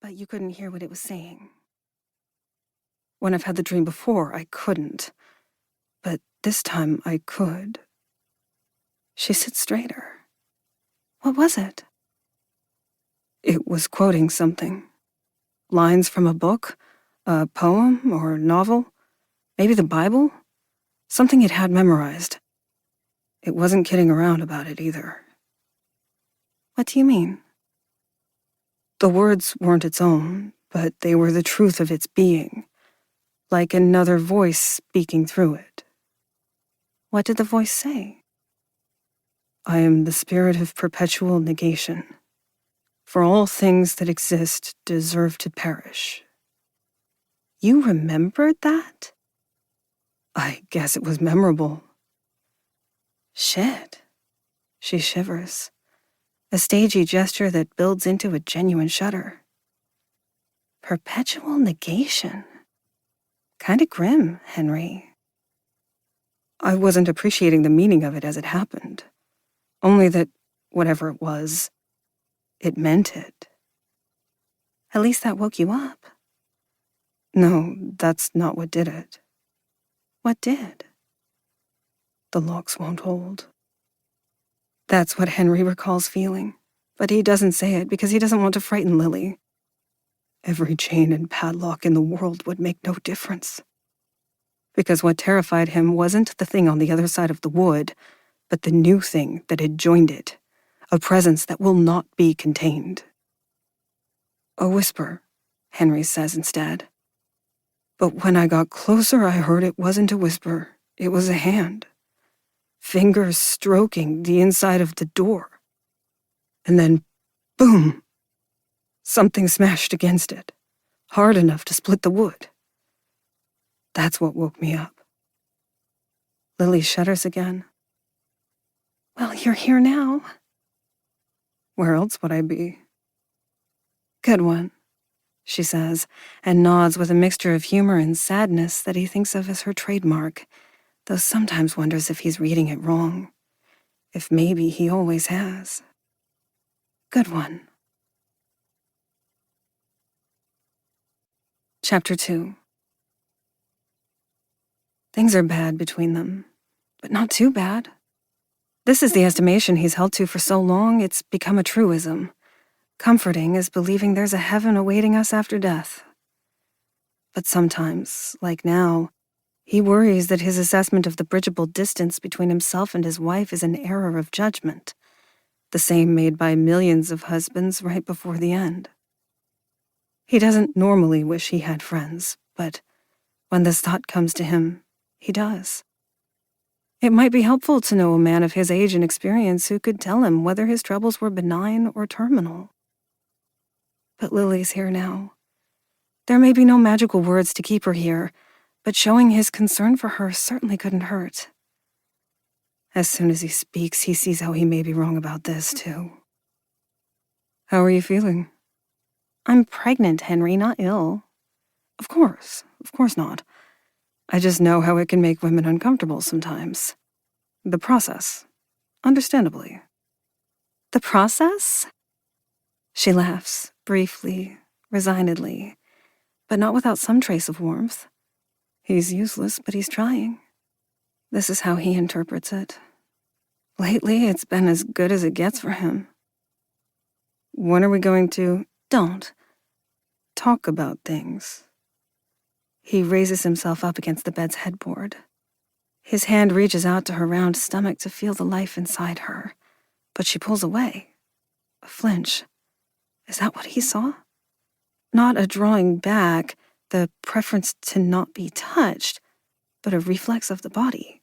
but you couldn't hear what it was saying. When I've had the dream before, I couldn't. But this time I could. She sits straighter. What was it? It was quoting something. Lines from a book, a poem or novel, maybe the Bible, something it had memorized. It wasn't kidding around about it either. What do you mean? The words weren't its own, but they were the truth of its being, like another voice speaking through it. What did the voice say? I am the spirit of perpetual negation. For all things that exist deserve to perish. You remembered that? I guess it was memorable. Shit. She shivers. A stagey gesture that builds into a genuine shudder. Perpetual negation. Kinda grim, Henry. I wasn't appreciating the meaning of it as it happened. Only that, whatever it was, it meant it. At least that woke you up. No, that's not what did it. What did? The locks won't hold. That's what Henry recalls feeling, but he doesn't say it because he doesn't want to frighten Lily. Every chain and padlock in the world would make no difference. Because what terrified him wasn't the thing on the other side of the wood, but the new thing that had joined it, a presence that will not be contained. A whisper, Henry says instead. But when I got closer, I heard it wasn't a whisper, it was a hand. Fingers stroking the inside of the door. And then, boom! Something smashed against it, hard enough to split the wood. That's what woke me up. Lily shudders again. Well, you're here now. Where else would I be? Good one, she says, and nods with a mixture of humor and sadness that he thinks of as her trademark, though sometimes wonders if he's reading it wrong. If maybe he always has. Good one. Chapter 2. Things are bad between them, but not too bad. This is the estimation he's held to for so long, it's become a truism. Comforting is believing there's a heaven awaiting us after death. But sometimes, like now, he worries that his assessment of the bridgeable distance between himself and his wife is an error of judgment, the same made by millions of husbands right before the end. He doesn't normally wish he had friends, but when this thought comes to him, he does. It might be helpful to know a man of his age and experience who could tell him whether his troubles were benign or terminal. But Lily's here now. There may be no magical words to keep her here, but showing his concern for her certainly couldn't hurt. As soon as he speaks, he sees how he may be wrong about this, too. How are you feeling? I'm pregnant, Henry, not ill. Of course not. I just know how it can make women uncomfortable sometimes. The process. Understandably. The process? She laughs, briefly, resignedly, but not without some trace of warmth. He's useless, but he's trying. This is how he interprets it. Lately, it's been as good as it gets for him. When are we going to... Don't. Talk about things. He raises himself up against the bed's headboard. His hand reaches out to her round stomach to feel the life inside her, but she pulls away. A flinch. Is that what he saw? Not a drawing back, the preference to not be touched, but a reflex of the body.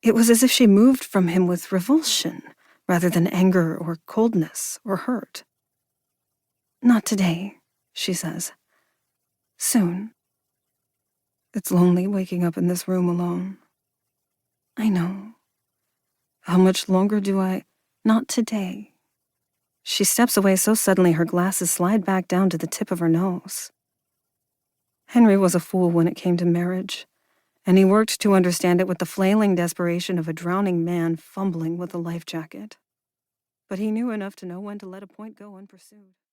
It was as if she moved from him with revulsion, rather than anger or coldness or hurt. Not today, she says. Soon. It's lonely waking up in this room alone. I know. How much longer do I... Not today. She steps away so suddenly her glasses slide back down to the tip of her nose. Henry was a fool when it came to marriage, and he worked to understand it with the flailing desperation of a drowning man fumbling with a life jacket. But he knew enough to know when to let a point go unpursued.